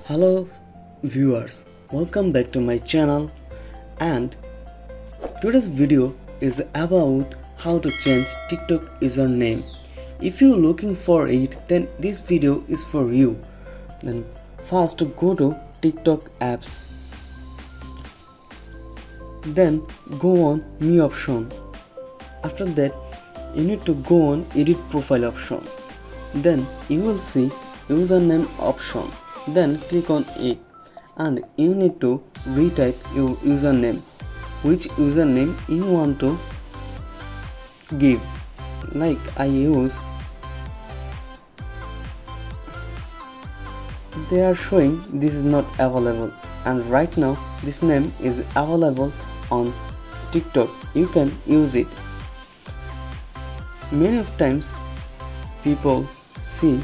Hello viewers, welcome back to my channel, and today's video is about how to change TikTok username. If you're looking for it, then this video is for you. Then first go to TikTok apps, then go on Me option. After that you need to go on Edit Profile option, then you will see username option. Then click on it and you need to retype your username, which username you want to give. Like I use, they are showing this is not available, and right now this name is available on TikTok. You can use it. Many of times people see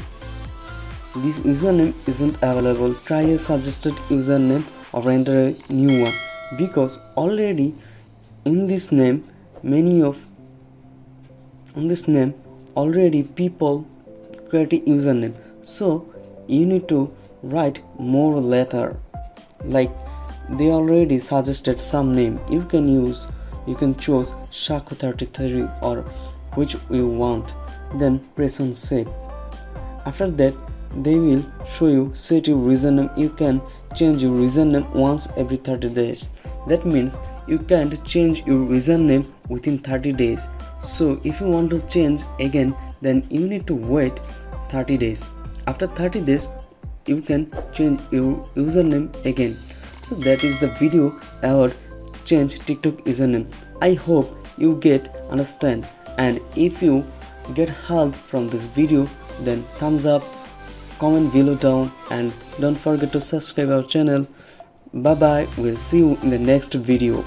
this username isn't available, try a suggested username or enter a new one, because already in this name already people create a username, so you need to write more letter. Like they already suggested some name, you can choose Shaku33 or which you want, then press on save. After that they will show you set your username. You can change your username once every 30 days. That means you can't change your username within 30 days. So if you want to change again, then you need to wait 30 days. After 30 days you can change your username again. So that is the video about change TikTok username. I hope you understand, and if you get help from this video, then thumbs up, comment below down, and don't forget to subscribe our channel. Bye bye, we'll see you in the next video.